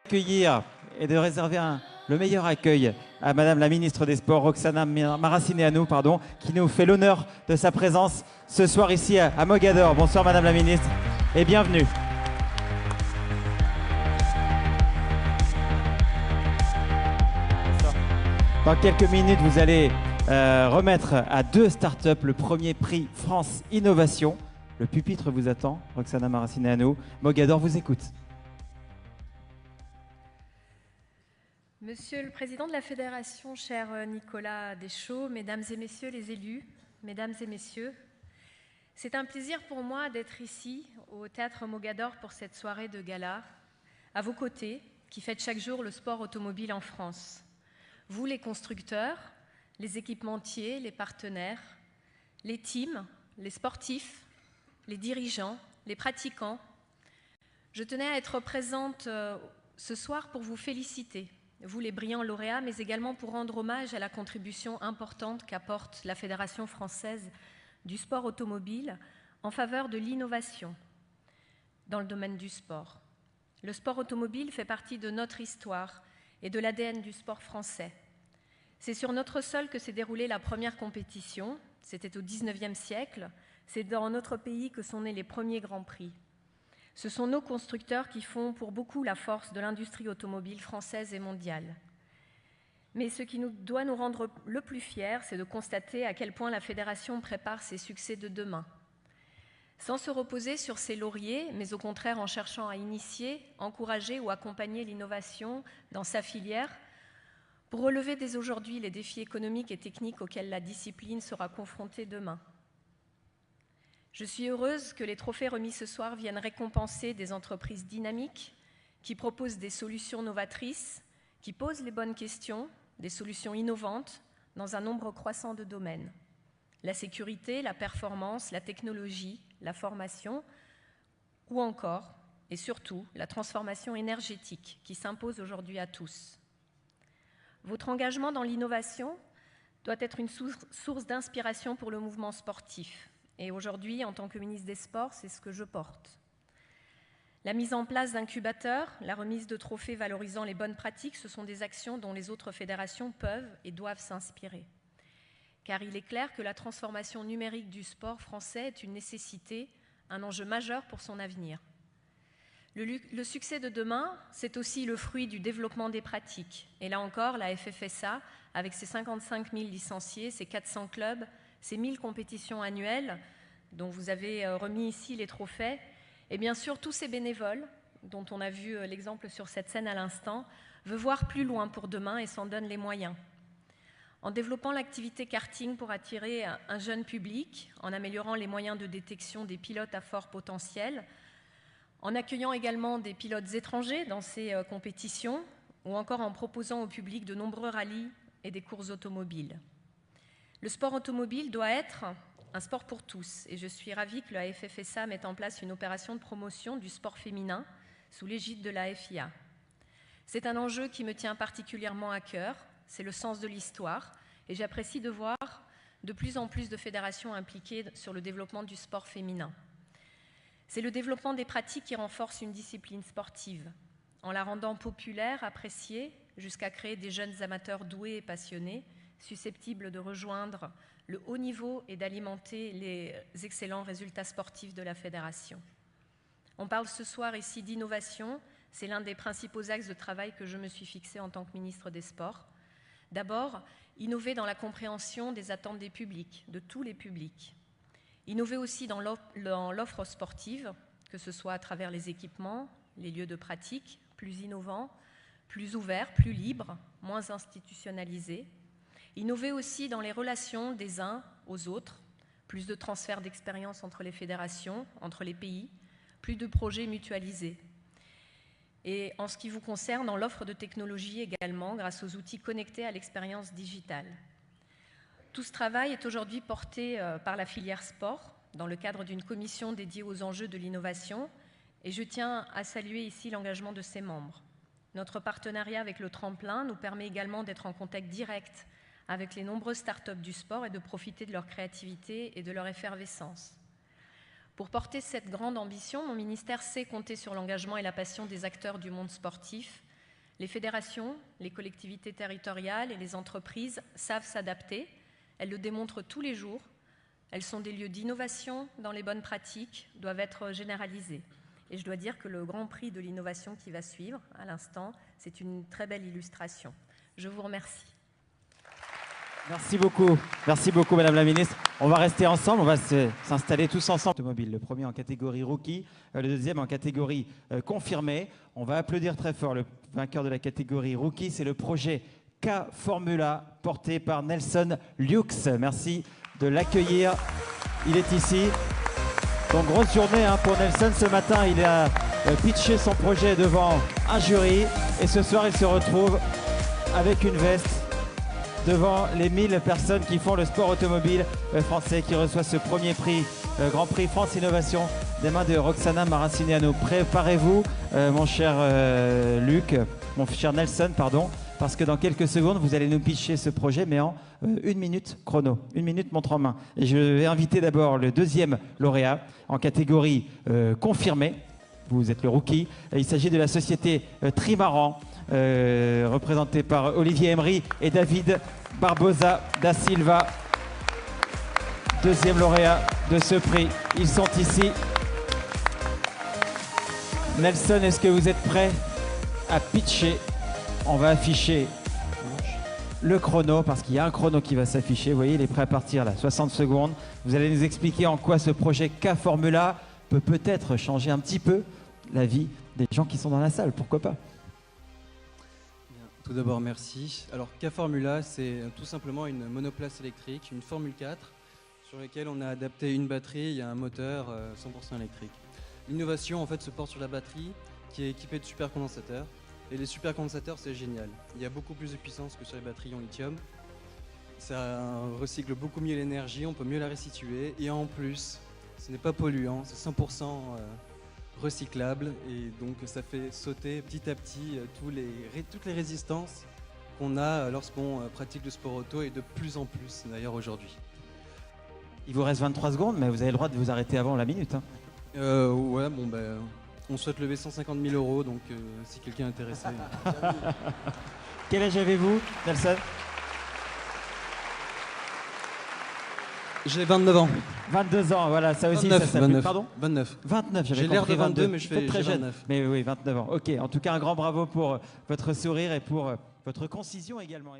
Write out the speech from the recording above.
Accueillir et de réserver le meilleur accueil à Madame la Ministre des Sports, Roxana Maracineanu, qui nous fait l'honneur de sa présence ce soir ici à Mogador. Bonsoir Madame la Ministre et bienvenue. Dans quelques minutes, vous allez remettre à 2 startups le premier prix France Innovation. Le pupitre vous attend, Roxana Maracineanu. Mogador vous écoute. Monsieur le Président de la Fédération, cher Nicolas Deschaux, Mesdames et Messieurs les élus, Mesdames et Messieurs, c'est un plaisir pour moi d'être ici, au Théâtre Mogador, pour cette soirée de gala, à vos côtés, qui fête chaque jour le sport automobile en France. Vous, les constructeurs, les équipementiers, les partenaires, les teams, les sportifs, les dirigeants, les pratiquants, je tenais à être présente ce soir pour vous féliciter, vous les brillants lauréats, mais également pour rendre hommage à la contribution importante qu'apporte la Fédération française du sport automobile en faveur de l'innovation dans le domaine du sport. Le sport automobile fait partie de notre histoire et de l'ADN du sport français. C'est sur notre sol que s'est déroulée la première compétition, c'était au XIXe siècle, c'est dans notre pays que sont nés les premiers grands prix. Ce sont nos constructeurs qui font pour beaucoup la force de l'industrie automobile française et mondiale. Mais ce qui doit nous rendre le plus fiers, c'est de constater à quel point la Fédération prépare ses succès de demain. Sans se reposer sur ses lauriers, mais au contraire en cherchant à initier, encourager ou accompagner l'innovation dans sa filière, pour relever dès aujourd'hui les défis économiques et techniques auxquels la discipline sera confrontée demain. Je suis heureuse que les trophées remis ce soir viennent récompenser des entreprises dynamiques qui proposent des solutions novatrices, qui posent les bonnes questions, des solutions innovantes dans un nombre croissant de domaines. La sécurité, la performance, la technologie, la formation ou encore, et surtout, la transformation énergétique qui s'impose aujourd'hui à tous. Votre engagement dans l'innovation doit être une source d'inspiration pour le mouvement sportif. Et aujourd'hui, en tant que ministre des Sports, c'est ce que je porte. La mise en place d'incubateurs, la remise de trophées valorisant les bonnes pratiques, ce sont des actions dont les autres fédérations peuvent et doivent s'inspirer. Car il est clair que la transformation numérique du sport français est une nécessité, un enjeu majeur pour son avenir. Le succès de demain, c'est aussi le fruit du développement des pratiques. Et là encore, la FFSA, avec ses 55 000 licenciés, ses 400 clubs, ces 1000 compétitions annuelles, dont vous avez remis ici les trophées, et bien sûr tous ces bénévoles, dont on a vu l'exemple sur cette scène à l'instant, veut voir plus loin pour demain et s'en donne les moyens. En développant l'activité karting pour attirer un jeune public, en améliorant les moyens de détection des pilotes à fort potentiel, en accueillant également des pilotes étrangers dans ces compétitions, ou encore en proposant au public de nombreux rallyes et des courses automobiles. Le sport automobile doit être un sport pour tous et je suis ravie que la FFSA mette en place une opération de promotion du sport féminin sous l'égide de la FIA. C'est un enjeu qui me tient particulièrement à cœur, c'est le sens de l'histoire et j'apprécie de voir de plus en plus de fédérations impliquées sur le développement du sport féminin. C'est le développement des pratiques qui renforce une discipline sportive, en la rendant populaire, appréciée, jusqu'à créer des jeunes amateurs doués et passionnés, susceptibles de rejoindre le haut niveau et d'alimenter les excellents résultats sportifs de la Fédération. On parle ce soir ici d'innovation, c'est l'un des principaux axes de travail que je me suis fixé en tant que ministre des Sports. D'abord, innover dans la compréhension des attentes des publics, de tous les publics. Innover aussi dans l'offre sportive, que ce soit à travers les équipements, les lieux de pratique, plus innovants, plus ouverts, plus libres, moins institutionnalisés. Innover aussi dans les relations des uns aux autres, plus de transferts d'expérience entre les fédérations, entre les pays, plus de projets mutualisés. Et en ce qui vous concerne, dans l'offre de technologie également, grâce aux outils connectés à l'expérience digitale. Tout ce travail est aujourd'hui porté par la filière sport, dans le cadre d'une commission dédiée aux enjeux de l'innovation, et je tiens à saluer ici l'engagement de ses membres. Notre partenariat avec le Tremplin nous permet également d'être en contact direct avec les nombreuses startups du sport et de profiter de leur créativité et de leur effervescence. Pour porter cette grande ambition, mon ministère sait compter sur l'engagement et la passion des acteurs du monde sportif, Les fédérations, les collectivités territoriales et les entreprises savent s'adapter. Elles le démontrent tous les jours. Elles sont des lieux d'innovation dans les bonnes pratiques, doivent être généralisées. Et je dois dire que le Grand Prix de l'innovation qui va suivre, à l'instant, c'est une très belle illustration. Je vous remercie. Merci beaucoup Madame la Ministre. On va rester ensemble, on va s'installer tous ensemble. Automobile, le premier en catégorie rookie, le deuxième en catégorie confirmé. On va applaudir très fort le vainqueur de la catégorie rookie, c'est le projet K-Formula porté par Nelson Lux. Merci de l'accueillir, il est ici. Donc grosse journée pour Nelson ce matin, il a pitché son projet devant un jury et ce soir il se retrouve avec une veste devant les 1000 personnes qui font le sport automobile français, qui reçoit ce premier prix, Grand Prix France Innovation, des mains de Roxana Maracineanu. Préparez-vous, mon cher Luc, mon cher Nelson, pardon, parce que dans quelques secondes, vous allez nous pitcher ce projet, mais en 1 minute chrono, 1 minute montre en main. Et je vais inviter d'abord le deuxième lauréat en catégorie confirmée. Vous êtes le rookie. Il s'agit de la société Trimaran, représentée par Olivier Emery et David Barbosa da Silva. Deuxième lauréat de ce prix. Ils sont ici. Nelson, est-ce que vous êtes prêt à pitcher? On va afficher le chrono, parce qu'il y a un chrono qui va s'afficher. Vous voyez, il est prêt à partir là, 60 secondes. Vous allez nous expliquer en quoi ce projet K-Formula peut peut-être changer un petit peu la vie des gens qui sont dans la salle, pourquoi pas? Bien, tout d'abord, merci. Alors, K-Formula, c'est tout simplement une monoplace électrique, une Formule 4, sur laquelle on a adapté une batterie et un moteur 100% électrique. L'innovation, en fait, se porte sur la batterie, qui est équipée de supercondensateurs. Et les supercondensateurs, c'est génial. Il y a beaucoup plus de puissance que sur les batteries en lithium. Ça recycle beaucoup mieux l'énergie, on peut mieux la restituer. Et en plus, ce n'est pas polluant, c'est 100% recyclable. Et donc, ça fait sauter petit à petit toutes les résistances qu'on a lorsqu'on pratique le sport auto, et de plus en plus, d'ailleurs, aujourd'hui. Il vous reste 23 secondes, mais vous avez le droit de vous arrêter avant la minute. Ouais, bon, ben... on souhaite lever 150 000 €, donc si quelqu'un est intéressé. Quel âge avez-vous, Nelson? J'ai 29 ans. 22 ans, voilà, ça aussi, 29, ça s'applique. 29. Pardon 29. 29, j'avais J'ai l'air compris de 22, mais je fais très jeune. 29. Mais oui, 29 ans. Ok, en tout cas, un grand bravo pour votre sourire et pour votre concision également.